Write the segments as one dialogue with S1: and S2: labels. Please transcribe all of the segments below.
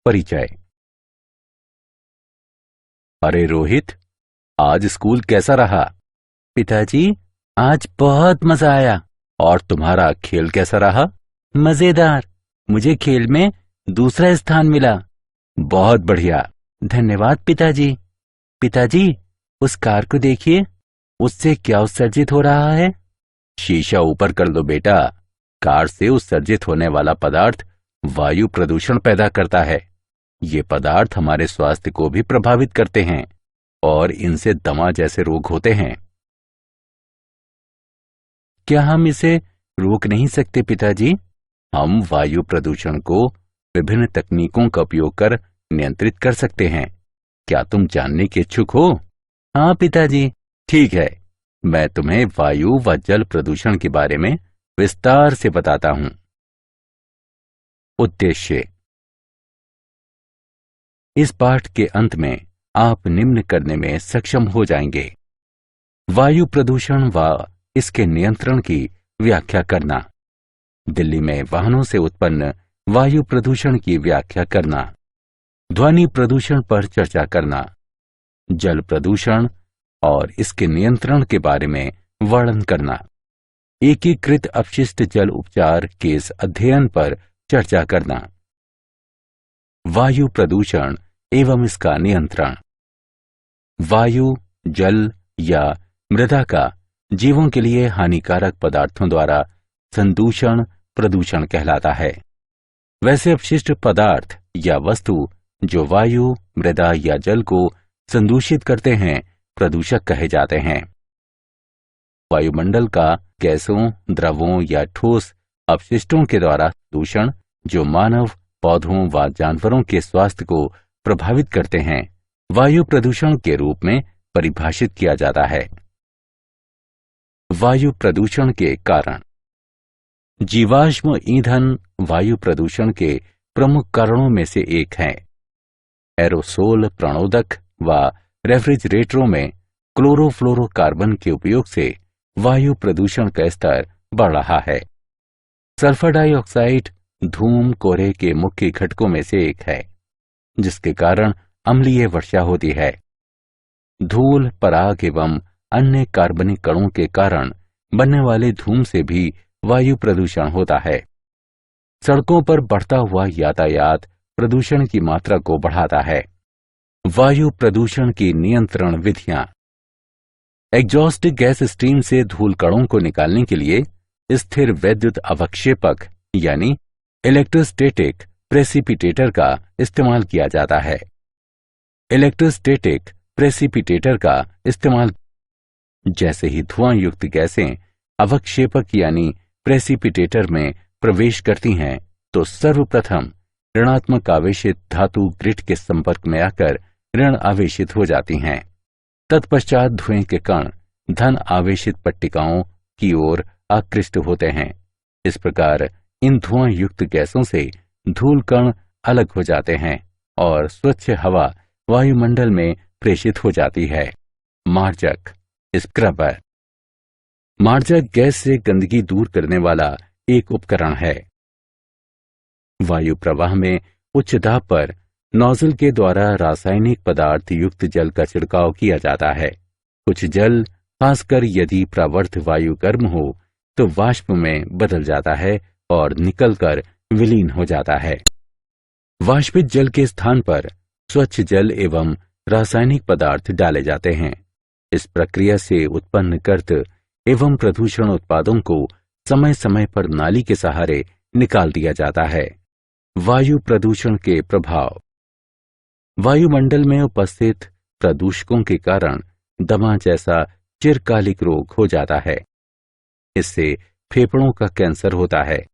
S1: परिचय। अरे रोहित, आज स्कूल कैसा रहा?
S2: पिताजी, आज बहुत मजा आया।
S1: और तुम्हारा खेल कैसा रहा?
S2: मजेदार। मुझे खेल में दूसरा स्थान मिला।
S1: बहुत बढ़िया।
S2: धन्यवाद पिताजी। पिताजी, उस कार को देखिए, उससे क्या उत्सर्जित हो रहा है?
S1: शीशा ऊपर कर लो बेटा। कार से उत्सर्जित होने वाला पदार्थ वायु प्रदूषण पैदा करता है। ये पदार्थ हमारे स्वास्थ्य को भी प्रभावित करते हैं और इनसे दमा जैसे रोग होते हैं।
S2: क्या हम इसे रोक नहीं सकते पिताजी?
S1: हम वायु प्रदूषण को विभिन्न तकनीकों का उपयोग कर नियंत्रित कर सकते हैं। क्या तुम जानने के इच्छुक हो?
S2: हाँ पिताजी।
S1: ठीक है, मैं तुम्हें वायु व जल प्रदूषण के बारे में विस्तार से बताता हूं। उद्देश्य। इस पाठ के अंत में आप निम्न करने में सक्षम हो जाएंगे: वायु प्रदूषण व इसके नियंत्रण की व्याख्या करना, दिल्ली में वाहनों से उत्पन्न वायु प्रदूषण की व्याख्या करना, ध्वनि प्रदूषण पर चर्चा करना, जल प्रदूषण और इसके नियंत्रण के बारे में वर्णन करना, एकीकृत अपशिष्ट जल उपचार केस अध्ययन पर चर्चा करना, वायु प्रदूषण एवं इसका नियंत्रण। वायु, जल या मृदा का जीवों के लिए हानिकारक पदार्थों द्वारा संदूषण प्रदूषण कहलाता है। वैसे अपशिष्ट पदार्थ या वस्तु जो वायु, मृदा या जल को संदूषित करते हैं प्रदूषक कहे जाते हैं। वायुमंडल का गैसों, द्रवों या ठोस अपशिष्टों के द्वारा दूषण जो मानव, पौधों व जानवरों के स्वास्थ्य को प्रभावित करते हैं, वायु प्रदूषण के रूप में परिभाषित किया जाता है। वायु प्रदूषण के कारण। जीवाश्म ईंधन वायु प्रदूषण के प्रमुख कारणों में से एक है। एरोसोल प्रणोदक व रेफ्रिजरेटरों में क्लोरोफ्लोरोकार्बन के उपयोग से वायु प्रदूषण का स्तर बढ़ रहा है। सल्फर डाइऑक्साइड धूम कोहरे के मुख्य घटकों में से एक है, जिसके कारण अम्लीय वर्षा होती है। धूल, पराग एवं अन्य कार्बनिक कणों के कारण बनने वाले धूम से भी वायु प्रदूषण होता है। सड़कों पर बढ़ता हुआ यातायात प्रदूषण की मात्रा को बढ़ाता है। वायु प्रदूषण की नियंत्रण विधियां। एग्जॉस्ट गैस स्ट्रीम से धूल कणों को निकालने के लिए स्थिर वैद्युत अवक्षेपक यानी इलेक्ट्रोस्टैटिक प्रेसिपिटेटर का इस्तेमाल किया जाता है। इलेक्ट्रोस्टैटिक प्रेसिपिटेटर का इस्तेमाल जैसे ही धुआं युक्त गैसें अवक्षेपक यानी प्रेसिपिटेटर में प्रवेश करती हैं, तो सर्वप्रथम ऋणात्मक आवेशित धातु ग्रिड के संपर्क में आकर ऋण आवेशित हो जाती हैं। तत्पश्चात धुएं के कण धन आवेशित पट्टिकाओं की ओर आकृष्ट होते हैं। इस प्रकार इन धुआं युक्त गैसों से धूल कण अलग हो जाते हैं और स्वच्छ हवा वायुमंडल में प्रेषित हो जाती है। मार्जक स्क्रबर। मार्जक गैस से गंदगी दूर करने वाला एक उपकरण है। वायु प्रवाह में उच्च दाब पर नोजल के द्वारा रासायनिक पदार्थ युक्त जल का छिड़काव किया जाता है। कुछ जल, खासकर यदि प्रवर्त वायु गर्म हो, तो वाष्प में बदल जाता है और निकलकर विलीन हो जाता है। वाष्पित जल के स्थान पर स्वच्छ जल एवं रासायनिक पदार्थ डाले जाते हैं। इस प्रक्रिया से उत्पन्न गर्द एवं प्रदूषण उत्पादों को समय समय पर नाली के सहारे निकाल दिया जाता है। वायु प्रदूषण के प्रभाव। वायुमंडल में उपस्थित प्रदूषकों के कारण दमा जैसा चिरकालिक रोग हो जाता है। इससे फेफड़ों का कैंसर होता है।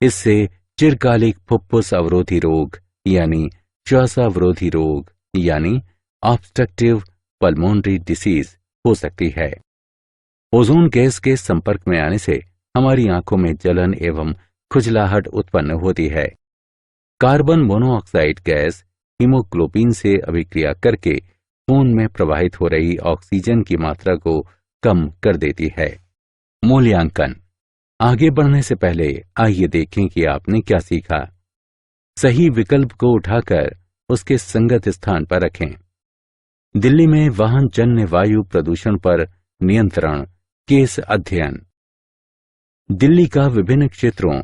S1: इससे चिरकालिक फुफ्फुस अवरोधी रोग यानी श्वासावरोधी रोग यानी ऑब्स्ट्रक्टिव पल्मोनरी डिसीज हो सकती है। ओजोन गैस के संपर्क में आने से हमारी आंखों में जलन एवं खुजलाहट उत्पन्न होती है। कार्बन मोनोऑक्साइड गैस हीमोग्लोबिन से अभिक्रिया करके खून में प्रवाहित हो रही ऑक्सीजन की मात्रा को कम कर देती है। मूल्यांकन। आगे बढ़ने से पहले आइए देखें कि आपने क्या सीखा। सही विकल्प को उठाकर उसके संगत स्थान पर रखें। दिल्ली में वाहन जन्य वायु प्रदूषण पर नियंत्रण केस अध्ययन। दिल्ली का विभिन्न क्षेत्रों,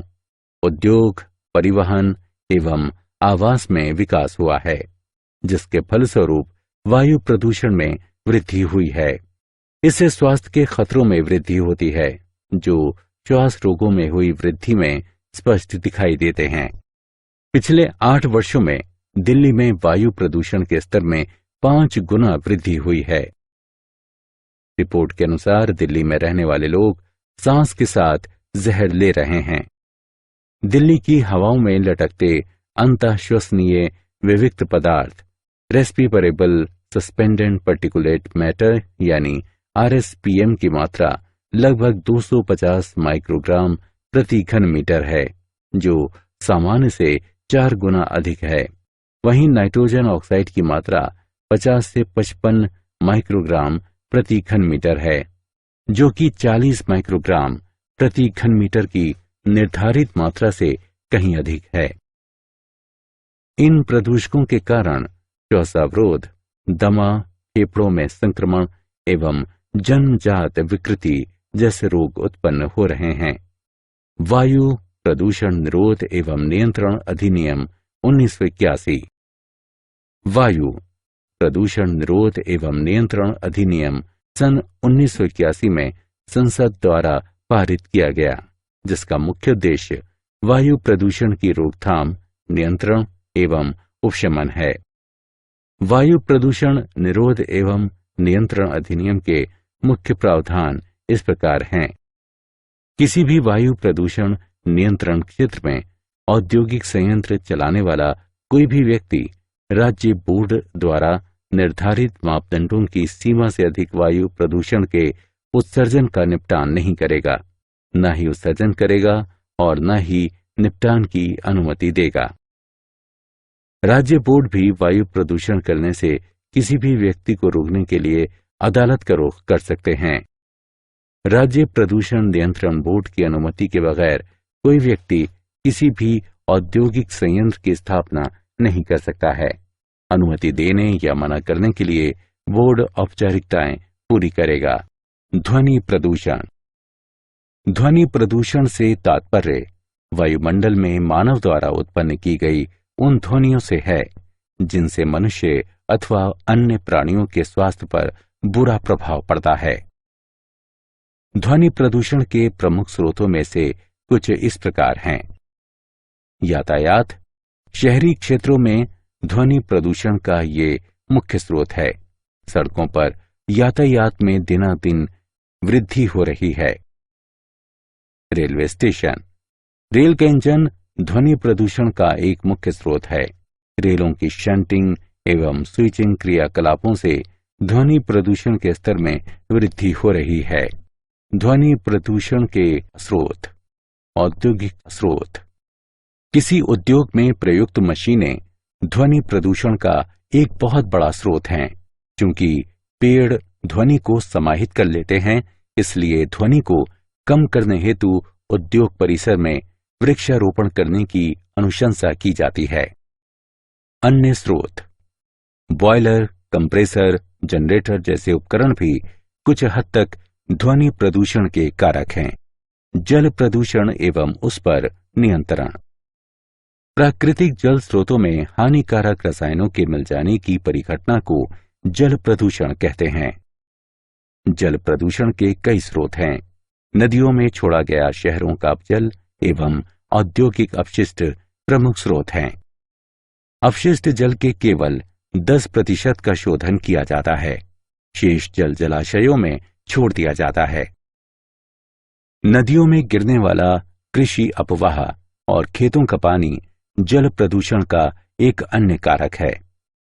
S1: उद्योग, परिवहन एवं आवास में विकास हुआ है, जिसके फलस्वरूप वायु प्रदूषण में वृद्धि हुई है। इससे स्वास्थ्य के खतरों में वृद्धि होती है, जो श्वास रोगों में हुई वृद्धि में स्पष्ट दिखाई देते हैं। पिछले 8 वर्षों में दिल्ली में वायु प्रदूषण के स्तर में 5 गुना वृद्धि हुई है। रिपोर्ट के अनुसार दिल्ली में रहने वाले लोग सांस के साथ जहर ले रहे हैं। दिल्ली की हवाओं में लटकते अंतःश्वसनीय विविक्त पदार्थ रेस्पिरेबल सस्पेंडेड पार्टिकुलेट मैटर यानी RSPM की मात्रा लगभग 250 माइक्रोग्राम प्रति घन मीटर है, जो सामान्य से 4 गुना अधिक है। वहीं नाइट्रोजन ऑक्साइड की मात्रा 50 से 55 माइक्रोग्राम प्रति घन मीटर है, जो कि 40 माइक्रोग्राम प्रति घन मीटर की निर्धारित मात्रा से कहीं अधिक है। इन प्रदूषकों के कारण श्वासावरोध, दमा, फेफड़ों में संक्रमण एवं जन्मजात विकृति जैसे रोग उत्पन्न हो रहे हैं। वायु प्रदूषण निरोध एवं नियंत्रण अधिनियम 1981। वायु प्रदूषण निरोध एवं नियंत्रण अधिनियम सन 1981 में संसद द्वारा पारित किया गया, जिसका मुख्य उद्देश्य वायु प्रदूषण की रोकथाम, नियंत्रण एवं उपशमन है। वायु प्रदूषण निरोध एवं नियंत्रण अधिनियम के मुख्य प्रावधान इस प्रकार हैं। किसी भी वायु प्रदूषण नियंत्रण क्षेत्र में औद्योगिक संयंत्र चलाने वाला कोई भी व्यक्ति राज्य बोर्ड द्वारा निर्धारित मापदंडों की सीमा से अधिक वायु प्रदूषण के उत्सर्जन का निपटान नहीं करेगा, न ही उत्सर्जन करेगा और न ही निपटान की अनुमति देगा। राज्य बोर्ड भी वायु प्रदूषण करने से किसी भी व्यक्ति को रोकने के लिए अदालत का रुख कर सकते हैं। राज्य प्रदूषण नियंत्रण बोर्ड की अनुमति के बगैर कोई व्यक्ति किसी भी औद्योगिक संयंत्र की स्थापना नहीं कर सकता है। अनुमति देने या मना करने के लिए बोर्ड औपचारिकताएं पूरी करेगा। ध्वनि प्रदूषण। ध्वनि प्रदूषण से तात्पर्य वायुमंडल में मानव द्वारा उत्पन्न की गई उन ध्वनियों से है जिनसे मनुष्य अथवा अन्य प्राणियों के स्वास्थ्य पर बुरा प्रभाव पड़ता है। ध्वनि प्रदूषण के प्रमुख स्रोतों में से कुछ इस प्रकार हैं। यातायात। शहरी क्षेत्रों में ध्वनि प्रदूषण का ये मुख्य स्रोत है। सड़कों पर यातायात में दिनादिन वृद्धि हो रही है। Railway station. रेल का इंजन ध्वनि प्रदूषण का एक मुख्य स्रोत है। रेलों की शंटिंग एवं स्विचिंग क्रियाकलापों से ध्वनि प्रदूषण के स्तर में वृद्धि हो रही है। ध्वनि प्रदूषण के स्रोत। औद्योगिक स्रोत। किसी उद्योग में प्रयुक्त मशीनें ध्वनि प्रदूषण का एक बहुत बड़ा स्रोत हैं। क्योंकि पेड़ ध्वनि को समाहित कर लेते हैं, इसलिए ध्वनि को कम करने हेतु उद्योग परिसर में वृक्षारोपण करने की अनुशंसा की जाती है। अन्य स्रोत। बॉयलर, कंप्रेसर, जनरेटर जैसे उपकरण भी कुछ हद तक ध्वनि प्रदूषण के कारक हैं। जल प्रदूषण एवं उस पर नियंत्रण। प्राकृतिक जल स्रोतों में हानिकारक रसायनों के मिल जाने की परिघटना को जल प्रदूषण कहते हैं। जल प्रदूषण के कई स्रोत हैं। नदियों में छोड़ा गया शहरों का जल एवं औद्योगिक अपशिष्ट प्रमुख स्रोत हैं। अपशिष्ट जल के केवल 10% का शोधन किया जाता है। शेष जल जलाशयों में छोड़ दिया जाता है। नदियों में गिरने वाला कृषि अपवाह और खेतों का पानी जल प्रदूषण का एक अन्य कारक है,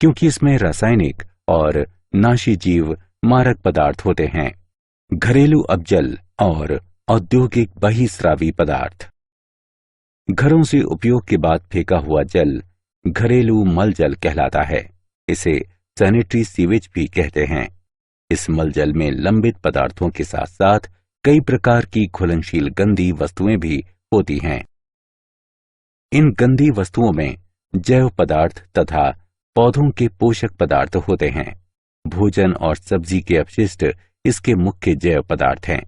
S1: क्योंकि इसमें रासायनिक और नाशी जीव मारक पदार्थ होते हैं। घरेलू अपजल और औद्योगिक बहिस्रावी पदार्थ। घरों से उपयोग के बाद फेंका हुआ जल घरेलू मल जल कहलाता है। इसे सैनिटरी सीवेज भी कहते हैं। इस मल जल में लंबित पदार्थों के साथ साथ कई प्रकार की घुलनशील गंदी वस्तुएं भी होती हैं। इन गंदी वस्तुओं में जैव पदार्थ तथा पौधों के पोषक पदार्थ होते हैं। भोजन और सब्जी के अपशिष्ट इसके मुख्य जैव पदार्थ हैं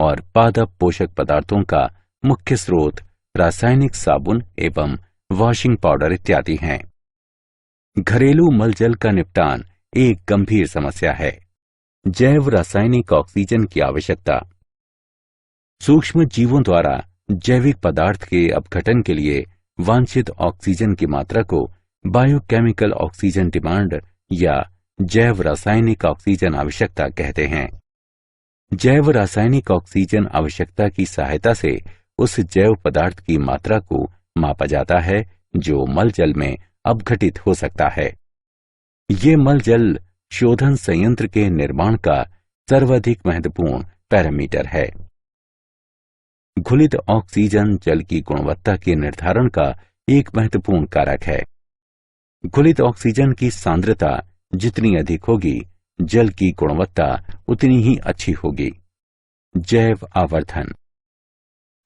S1: और पादप पोषक पदार्थों का मुख्य स्रोत रासायनिक साबुन एवं वॉशिंग पाउडर इत्यादि हैं। घरेलू मलजल का निपटान एक गंभीर समस्या है। जैव रासायनिक ऑक्सीजन की आवश्यकता। सूक्ष्म जीवों द्वारा जैविक पदार्थ के अपघटन के लिए वांछित ऑक्सीजन की मात्रा को बायोकेमिकल ऑक्सीजन डिमांड या जैव रासायनिक ऑक्सीजन आवश्यकता कहते हैं। जैव रासायनिक ऑक्सीजन आवश्यकता की सहायता से उस जैव पदार्थ की मात्रा को मापा जाता है जो मलजल में अपघटित हो सकता है। ये मलजल शोधन संयंत्र के निर्माण का सर्वाधिक महत्वपूर्ण पैरामीटर है। घुलित ऑक्सीजन जल की गुणवत्ता के निर्धारण का एक महत्वपूर्ण कारक है। घुलित ऑक्सीजन की सांद्रता जितनी अधिक होगी, जल की गुणवत्ता उतनी ही अच्छी होगी। जैव आवर्धन।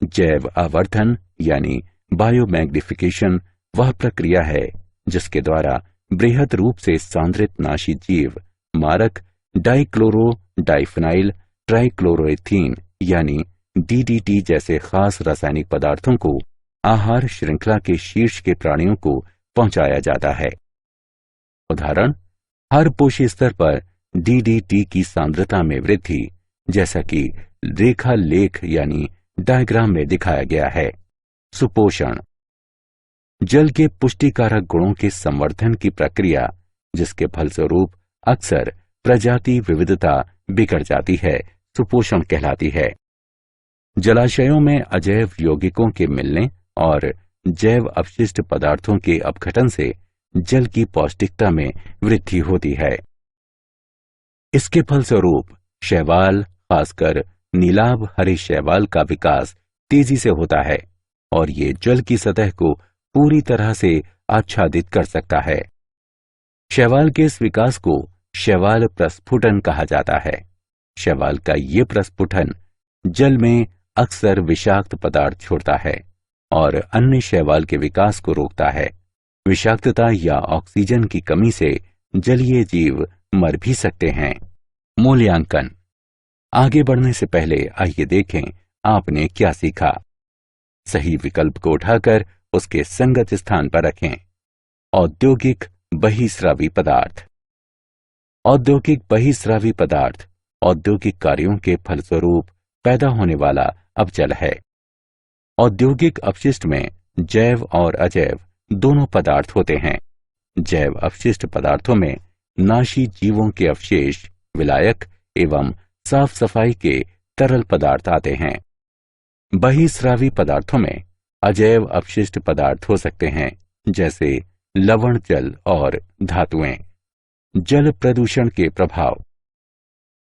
S1: जैव आवर्धन यानी बायोमैग्निफिकेशन वह प्रक्रिया है जिसके द्वारा बृहद रूप से सांद्रित नाशी जीव मारक डाइक्लोरो डाइफिनाइल ट्राइक्लोरोएथीन यानी डीडीटी जैसे खास रासायनिक पदार्थों को आहार श्रृंखला के शीर्ष के प्राणियों को पहुंचाया जाता है। उदाहरण, हर पोषी स्तर पर डीडीटी की सांद्रता में वृद्धि, जैसा कि रेखा लेख यानी डायग्राम में दिखाया गया है। सुपोषण। जल के पुष्टिकारक गुणों के संवर्धन की प्रक्रिया जिसके फलस्वरूप अक्सर प्रजाति विविधता बिगड़ जाती है, सुपोषण कहलाती है। जलाशयों में अजैव यौगिकों के मिलने और जैव अपशिष्ट पदार्थों के अपघटन से जल की पौष्टिकता में वृद्धि होती है। इसके फलस्वरूप शैवाल, खासकर नीलाभ हरे शैवाल का विकास तेजी से होता है और ये जल की सतह को पूरी तरह से आच्छादित कर सकता है। शैवाल के इस विकास को शैवाल प्रस्फुटन कहा जाता है। शैवाल का ये प्रस्फुटन जल में अक्सर विषाक्त पदार्थ छोड़ता है और अन्य शैवाल के विकास को रोकता है। विषाक्तता या ऑक्सीजन की कमी से जलीय जीव मर भी सकते हैं। मूल्यांकन। आगे बढ़ने से पहले आइए देखें आपने क्या सीखा। सही विकल्प को उठाकर उसके संगत स्थान पर रखें। औद्योगिक बहिस्रावी पदार्थ। औद्योगिक बहिस्रावी पदार्थ औद्योगिक कार्यों के फलस्वरूप पैदा होने वाला अपजल है। औद्योगिक अपशिष्ट में जैव और अजैव दोनों पदार्थ होते हैं। जैव अपशिष्ट पदार्थों में नाशी जीवों के अवशेष, विलायक एवं साफ सफाई के तरल पदार्थ आते हैं। बहिस्रावी पदार्थों में अजैव अपशिष्ट पदार्थ हो सकते हैं, जैसे लवण जल और धातुएं। जल प्रदूषण के प्रभाव।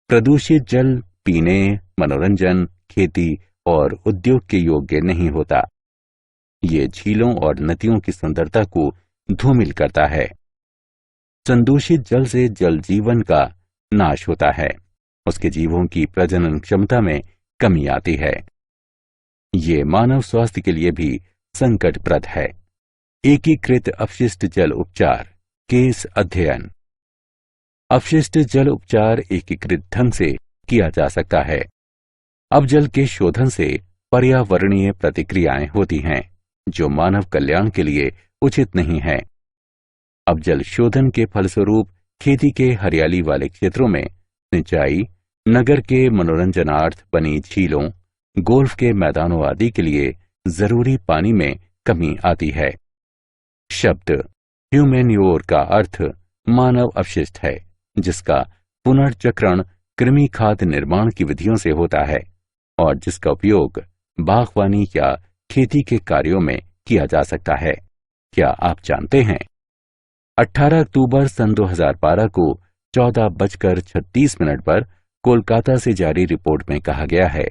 S1: प्रदूषित जल पीने, मनोरंजन, खेती और उद्योग के योग्य नहीं होता। ये झीलों और नदियों की सुंदरता को धूमिल करता है। संदूषित जल से जल जीवन का नाश होता है। उसके जीवों की प्रजनन क्षमता में कमी आती है। ये मानव स्वास्थ्य के लिए भी संकटप्रद है। एकीकृत अपशिष्ट जल उपचार केस अध्ययन। अपशिष्ट जल उपचार एकीकृत ढंग से किया जा सकता है। अपजल के शोधन से पर्यावरणीय प्रतिक्रियाएं होती हैं जो मानव कल्याण के लिए उचित नहीं है। अपजल शोधन के फलस्वरूप खेती के हरियाली वाले क्षेत्रों में सिंचाई, नगर के मनोरंजनार्थ बनी झीलों, गोल्फ के मैदानों आदि के लिए जरूरी पानी में कमी आती है। शब्द ह्यूमेन्योर का अर्थ मानव अपशिष्ट है, जिसका पुनर्चक्रण कृमि खाद निर्माण की विधियों से होता है और जिसका उपयोग बागवानी या खेती के कार्यों में किया जा सकता है। क्या आप जानते हैं 18 अक्टूबर सन 2012 को 14:36 पर कोलकाता से जारी रिपोर्ट में कहा गया है,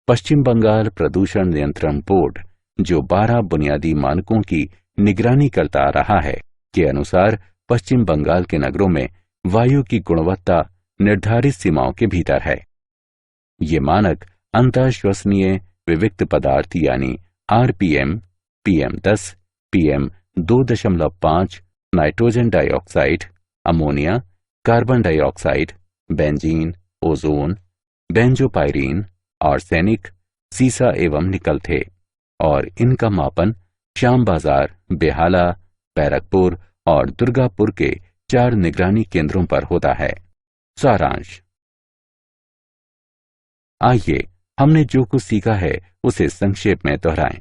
S1: पश्चिम बंगाल प्रदूषण नियंत्रण बोर्ड, जो 12 बुनियादी मानकों की निगरानी करता रहा है, के अनुसार पश्चिम बंगाल के नगरों में वायु की गुणवत्ता निर्धारित सीमाओं के भीतर है। ये मानक अंतःश्वसनीय विविक्त पदार्थ यानी RPM, PM10, PM 2.5 nitrogen dioxide, ammonia, carbon dioxide, benzene, ozone, benzopyrene, arsenic, सीसा एवं निकल थे और इनका मापन श्याम बाजार, बेहाला, बैरकपुर और दुर्गापुर के 4 निगरानी केंद्रों पर होता है। सारांश। आइए हमने जो कुछ सीखा है उसे संक्षेप में दोहराएं।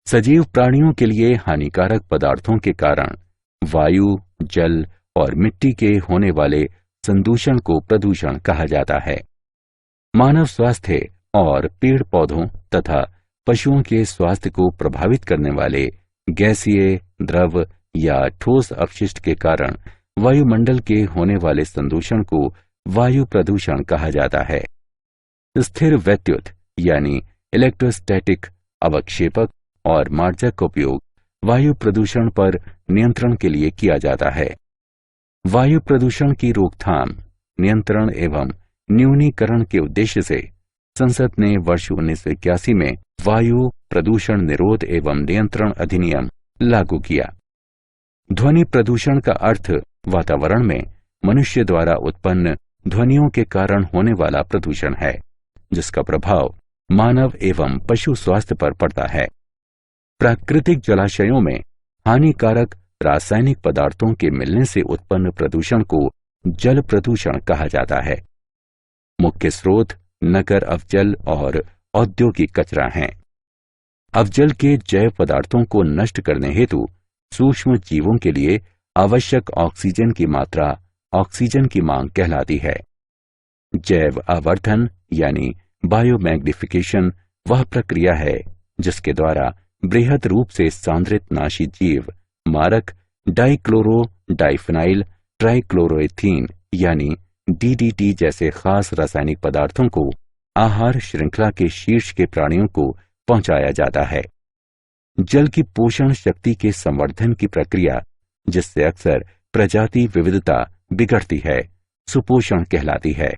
S1: सजीव प्राणियों के लिए हानिकारक पदार्थों के कारण वायु, जल और मिट्टी के होने वाले संदूषण को प्रदूषण कहा जाता है। मानव स्वास्थ्य और पेड़ पौधों तथा पशुओं के स्वास्थ्य को प्रभावित करने वाले गैसीय, द्रव या ठोस अपशिष्ट के कारण वायुमंडल के होने वाले संदूषण को वायु प्रदूषण कहा जाता है। स्थिर वैद्युत यानी इलेक्ट्रोस्टैटिक अवक्षेपक और मार्जक का उपयोग वायु प्रदूषण पर नियंत्रण के लिए किया जाता है। वायु प्रदूषण की रोकथाम, नियंत्रण एवं न्यूनीकरण के उद्देश्य से संसद ने वर्ष 1981 में वायु प्रदूषण निरोध एवं नियंत्रण अधिनियम लागू किया। ध्वनि प्रदूषण का अर्थ वातावरण में मनुष्य द्वारा उत्पन्न ध्वनियों के कारण होने वाला प्रदूषण है, जिसका प्रभाव मानव एवं पशु स्वास्थ्य पर पड़ता है। प्राकृतिक जलाशयों में हानिकारक रासायनिक पदार्थों के मिलने से उत्पन्न प्रदूषण को जल प्रदूषण कहा जाता है। मुख्य स्रोत नगर अवजल और औद्योगिक कचरा हैं। अवजल के जैव पदार्थों को नष्ट करने हेतु सूक्ष्म जीवों के लिए आवश्यक ऑक्सीजन की मात्रा ऑक्सीजन की मांग कहलाती है। जैव आवर्धन यानी बायोमैग्निफिकेशन वह प्रक्रिया है जिसके द्वारा बृहद रूप से सांद्रित नाशी जीव मारक डाइक्लोरो डाइफिनाइल ट्राइक्लोरोएथीन यानी डीडीटी जैसे खास रासायनिक पदार्थों को आहार श्रृंखला के शीर्ष के प्राणियों को पहुंचाया जाता है। जल की पोषण शक्ति के संवर्धन की प्रक्रिया, जिससे अक्सर प्रजाति विविधता बिगड़ती है, सुपोषण कहलाती है।